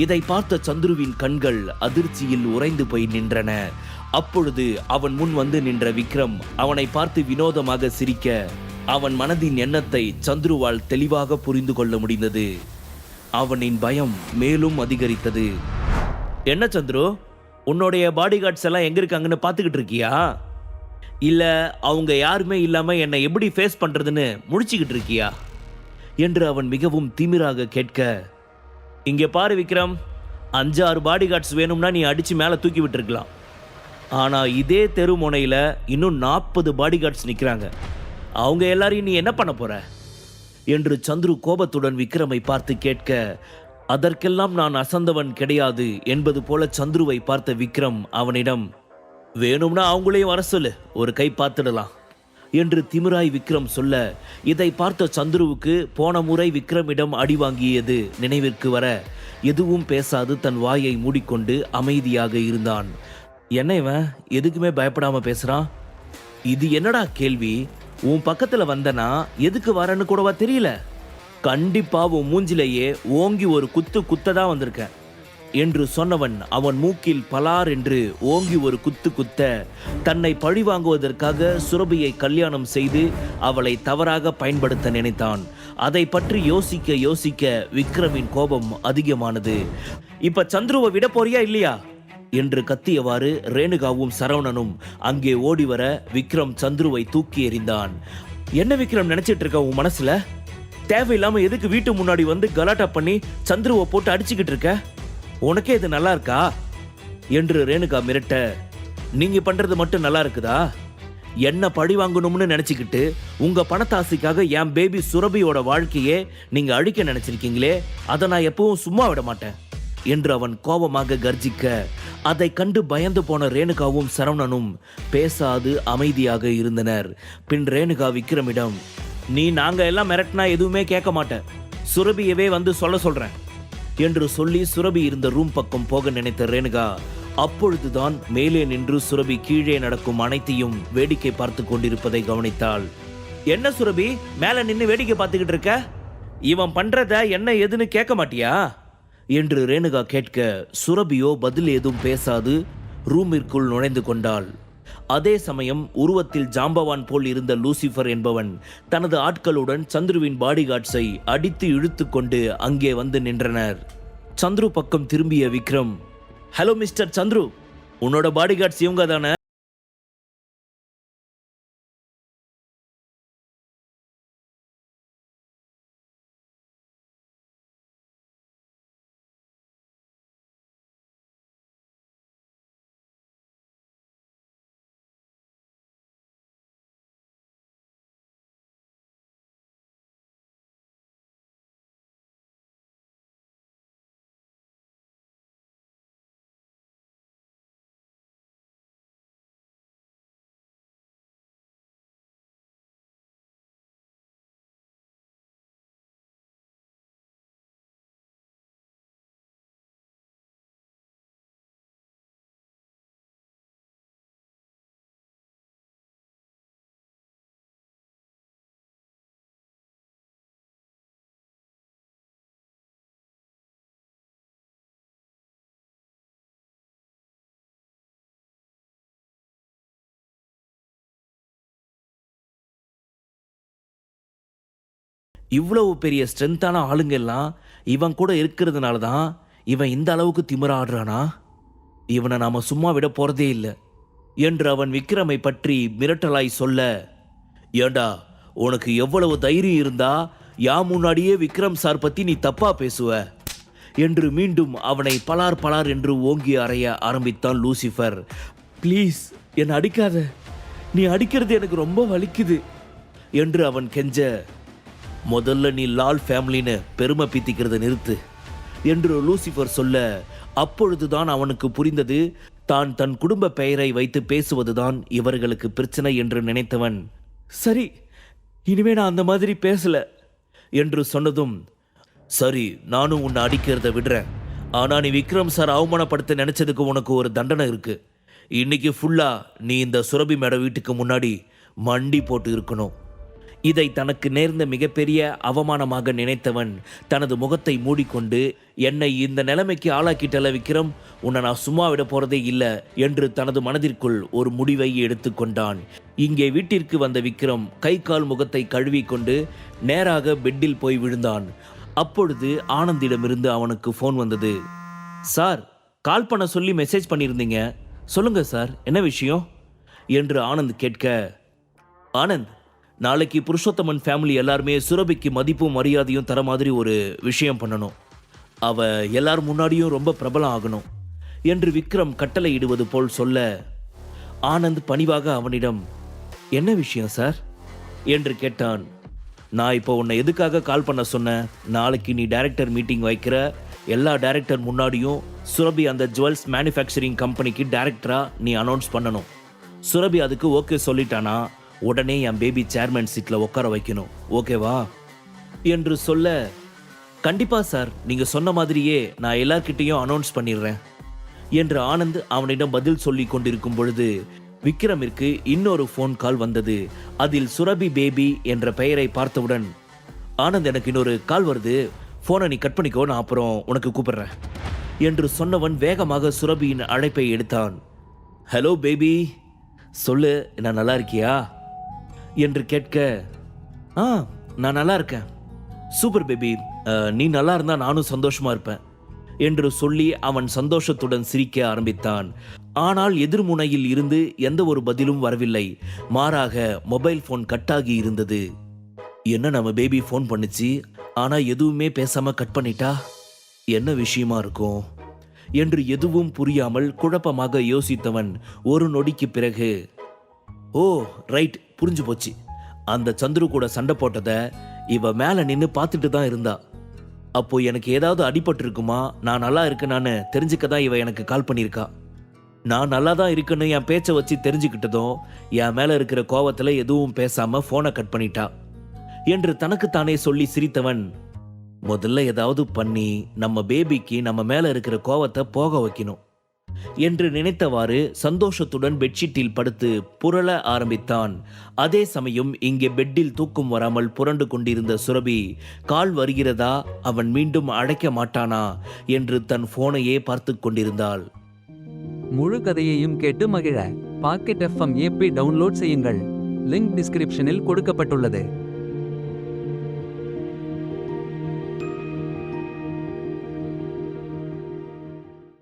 இதை பார்த்த சந்துருவின் கண்கள் அதிர்ச்சியில் உறைந்து போய் நின்றன. அப்பொழுது அவன் முன் வந்து நின்ற விக்ரம் அவனை பார்த்து வினோதமாக சிரிக்க அவன் மனதின் எண்ணத்தை சந்துருவால் தெளிவாக புரிந்து கொள்ள முடிந்தது. அவனின் பயம் மேலும் அதிகரித்தது. என்ன சந்துரு, உன்னுடைய பாடி கார்ட்ஸ் எல்லாம் எங்க இருக்காங்கன்னு பார்த்துக்கிட்டு இருக்கியா? இல்ல அவங்க யாருமே இல்லாம என்னை எப்படி ஃபேஸ் பண்றதுன்னு முடிச்சுக்கிட்டு இருக்கியா என்று அவன் மிகவும் திமிராக கேட்க, இங்கே பாரு விக்ரம், 5-6 பாடி கார்ட்ஸ் வேணும்னா நீ அடிச்சு மேலே தூக்கி விட்டுருக்கலாம். ஆனால் இதே தெரு முனையில் இன்னும் 40 பாடி கார்ட்ஸ் நிற்கிறாங்க. அவங்க எல்லாரையும் நீ என்ன பண்ண போற என்று சந்துரு கோபத்துடன் விக்ரமை பார்த்து கேட்க, அதற்கெல்லாம் நான் அசந்தவன் கிடையாது என்பது போல சந்துருவை பார்த்த விக்ரம் அவனிடம், வேணும்னா அவங்களையும் வர சொல்லு, ஒரு கை பார்த்துடலாம் என்று திமிராய் விக்ரம் சொல்ல, இதை பார்த்த சந்துருவுக்கு போன முறை விக்ரமிடம் அடி வாங்கியது நினைவிற்கு வர எதுவும் பேசாது தன் வாயை மூடிக்கொண்டு அமைதியாக இருந்தான். என்ன இவன் எதுக்குமே பயப்படாம பேசுறான்? இது என்னடா கேள்வி? உன் பக்கத்துல வந்தனா எதுக்கு வரன்னு கூடவா தெரியல? கண்டிப்பா உன் மூஞ்சிலேயே ஓங்கி ஒரு குத்ததான் வந்திருக்கேன் என்று சொன்னவன் அவன் மூக்கில் பலார் என்று ஓங்கி ஒரு குத்த தன்னை பழி வாங்குவதற்காக சுரபியை கல்யாணம் செய்து அவளை தவறாக பயன்படுத்த நினைத்தான். அதை பற்றி யோசிக்க விக்ரமின் கோபம் அதிகமானது. இப்ப சந்துருவை விட போறியா இல்லையா என்று கத்தியவாறு ரேணுகாவும் சரவணனும் அங்கே ஓடி வர விக்ரம் சந்துருவை தூக்கி எறிந்தான். என்ன விக்ரம் நினைச்சிட்டு இருக்க உன் மனசுல? தேவையில்லாம எதுக்கு வீட்டு முன்னாடி வந்து கலாட்டா பண்ணி சந்துருவை போட்டு அடிச்சுக்கிட்டு இருக்க? உனக்கே இது நல்லா இருக்கா என்று ரேணுகா மிரட்ட, நீங்க பண்றது மட்டும் நல்லா இருக்குதா? என்ன பழி வாங்கணும்னு நினைச்சுக்கிட்டு உங்க பணத்தாசைக்காக என் பேபி சுரபியோட வாழ்க்கையே நீங்க அழிக்க நினைச்சிருக்கீங்களே, அதை நான் எப்பவும் சும்மா விட மாட்டேன் என்று அவன் கோபமாக கர்ஜிக்க, அதை கண்டு பயந்து போன ரேணுகாவும் சரவணனும் பேசாது அமைதியாக இருந்தனர். பின் ரேணுகா விக்ரமிடம், நீ நாங்க எல்லாம் மிரட்டினா எதுவுமே கேட்க மாட்டேன், சுரபியவே வந்து சொல்றேன் என்று சொல்லி சுரபி இருந்த ரூம் பக்கம் போக நினைத்த ரேணுகா அப்பொழுதுதான் மேலே நின்று சுரபி கீழே நடக்கும் அனைத்தையும் வேடிக்கை பார்த்து கொண்டிருப்பதை கவனித்தாள். என்ன சுரபி மேல நின்று வேடிக்கை பார்த்துக்கிட்டு இருக்க? இவன் பண்றத என்ன எதுன்னு கேட்க மாட்டியா என்று ரேணுகா கேட்க, சுரபியோ பதில் ஏதும் பேசாது ரூமிற்குள் நுழைந்து கொண்டாள். அதே சமயம் உருவத்தில் ஜாம்பவான் போல் இருந்த லூசிஃபர் என்பவன் தனது ஆட்களுடன் சந்துருவின் பாடிகார்ட்ஸை அடித்து இழுத்து கொண்டு அங்கே வந்து நின்றனர். சந்துரு பக்கம் திரும்பிய விக்ரம், ஹலோ மிஸ்டர் சந்துரு, உன்னோட பாடிகார்ட்ஸ் இவங்க தானே? இவ்வளவு பெரிய ஸ்ட்ரென்த்தான ஆளுங்க எல்லாம் இவன் கூட இருக்கிறதுனால தான் இவன் இந்த அளவுக்கு திமிராடுறானா? இவனை நாம சும்மா விட போறதே இல்லை என்று அவன் விக்ரமை பற்றி மிரட்டலாய் சொல்ல, ஏண்டா உனக்கு எவ்வளவு தைரியம் இருந்தா முன்னாடியே விக்ரம் சார் பத்தி நீ தப்பா பேசுவ என்று மீண்டும் அவனை பலார் என்று ஓங்கி அறைய ஆரம்பித்தான் லூசிஃபர். ப்ளீஸ் என்னை அடிக்காத, நீ அடிக்கிறது எனக்கு ரொம்ப வலிக்குது என்று அவன் கெஞ்ச, முதல்ல நீ லால் ஃபேமிலின்னு பெருமை பீத்திக்கிறத நிறுத்து என்று லூசிஃபர் சொல்ல, அப்பொழுதுதான் அவனுக்கு புரிந்தது தான் தன் குடும்ப பெயரை வைத்து பேசுவதுதான் இவர்களுக்கு பிரச்சனை என்று நினைத்தவன், சரி இனிமே நான் அந்த மாதிரி பேசல என்று சொன்னதும், சரி நானும் உன்னை அடிக்கிறத விடுறேன், ஆனா நீ விக்ரம் சார் அவமானப்படுத்த நினைச்சதுக்கு உனக்கு ஒரு தண்டனை இருக்கு. இன்னைக்கு ஃபுல்லா நீ இந்த சுரபி மேட வீட்டுக்கு முன்னாடி மண்டி போட்டு இருக்கணும். இதை தனக்கு நேர்ந்த மிகப்பெரிய அவமானமாக நினைத்தவன் தனது முகத்தை மூடிக்கொண்டு, என்னை இந்த நிலைமைக்கு ஆளாக்கிட்டல விக்ரம், உன்னை நான் சும்மா விட போறதே இல்லை என்று தனது மனதிற்குள் ஒரு முடிவை எடுத்துக்கொண்டான். இங்கே வீட்டிற்கு வந்த விக்ரம் கை கால் முகத்தை கழுவிக்கொண்டு நேராக பெட்டில் போய் விழுந்தான். அப்பொழுது ஆனந்திடமிருந்து அவனுக்கு ஃபோன் வந்தது. சார், கால் பண்ண சொல்லி மெசேஜ் பண்ணியிருந்தீங்க, சொல்லுங்க சார், என்ன விஷயம் என்று ஆனந்த் கேட்க, ஆனந்த், நாளைக்கு புருஷோத்தமன் ஃபேமிலி எல்லாருமே சுரபிக்கு மதிப்பும் மரியாதையும் தர மாதிரி ஒரு விஷயம் பண்ணணும். அவ எல்லார் முன்னாடியும் ரொம்ப பிரபலம் ஆகணும் என்று விக்ரம் கட்டளையிடுவது போல் சொல்ல, ஆனந்த் பணிவாக அவனிடம், என்ன விஷயம் சார் என்று கேட்டான். நான் இப்போ உன்னை எதுக்காக கால் பண்ண சொன்னேன், நாளைக்கு நீ டைரக்டர் மீட்டிங் வைக்கிற, எல்லா டைரக்டர் முன்னாடியும் சுரபி அந்த ஜுவல்ஸ் மேனுஃபேக்சரிங் கம்பெனிக்கு டைரக்டரா நீ அனௌன்ஸ் பண்ணணும். சுரபி அதுக்கு ஓகே சொல்லிட்டானா உடனே என் பேபி சேர்மன் சீட்டில் உட்கார வைக்கணும், ஓகேவா என்று சொல்ல, கண்டிப்பா சார், நீங்க சொன்ன மாதிரியே நான் எல்லார்கிட்டையும் அனௌன்ஸ் பண்ணிடுறேன் என்று ஆனந்த் அவனிடம் பதில் சொல்லி கொண்டிருக்கும் பொழுது விக்ரமிற்கு இன்னொரு ஃபோன் கால் வந்தது. அதில் சுரபி பேபி என்ற பெயரை பார்த்தவுடன், ஆனந்த், எனக்கு இன்னொரு கால் வருது, ஃபோனை நீ கட் பண்ணிக்கோ, நான் அப்புறம் உனக்கு கூப்பிடுறேன் என்று சொன்னவன் வேகமாக சுரபியின் அழைப்பை எடுத்தான். ஹலோ பேபி, சொல்லு, நான் நல்லா இருக்கியா என்று கேட்க, நான் நல்லா இருக்கேன், சூப்பர் பேபி, நீ நல்லா இருந்தா நானும் சந்தோஷமா இருப்பேன் என்று சொல்லி அவன் சந்தோஷத்துடன் சிரிக்க ஆரம்பித்தான். ஆனால் எதிர்முனையில் இருந்து எந்த ஒரு பதிலும் வரவில்லை. மாறாக மொபைல் போன் கட்டாகி இருந்தது. என்ன நம்ம பேபி ஃபோன் பண்ணுச்சு, ஆனா எதுவுமே பேசாம கட் பண்ணிட்டா, என்ன விஷயமா இருக்கும் என்று எதுவும் புரியாமல் குழப்பமாக யோசித்தவன் ஒரு நொடிக்கு பிறகு, ஓ ரைட், புரிஞ்சு போச்சு, அந்த சந்துரு கூட சண்டை போட்டதை இவ மேல நின்று பார்த்துட்டு தான் இருந்தா. அப்போ எனக்கு ஏதாவது அடிபட்டு இருக்குமா, நான் நல்லா இருக்கேனான்னு தெரிஞ்சுக்க தான் இவ எனக்கு கால் பண்ணியிருக்கா. நான் நல்லா தான் இருக்குன்னு என் பேச்சை வச்சு தெரிஞ்சுக்கிட்டதும் என் மேல இருக்கிற கோவத்துல எதுவும் பேசாம போனை கட் பண்ணிட்டா என்று தனக்குத்தானே சொல்லி சிரித்தவன், முதல்ல ஏதாவது பண்ணி நம்ம பேபிக்கு நம்ம மேல இருக்கிற கோவத்தை போக வைக்கணும் என்று நினைத்தவாறு சந்தோஷத்துடன் பெட்ஷீட்டில் படுத்து புரள ஆரம்பித்தான். அதே சமயம் இங்கே பெட்டில் தூக்கம் வராமல் புரண்டு கொண்டிருந்த சுரபி, கால் வருகிறதா, அவன் மீண்டும் அழைக்க மாட்டானா என்று தன் போனையே பார்த்து கொண்டிருந்தாள். முழு கதையையும் கேட்டு மகிழ பாக்கெட் FM ஆப்பை டவுன்லோட் செய்யுங்கள். லிங்க் டிஸ்கிரிப்ஷனில் கொடுக்கப்பட்டுள்ளது.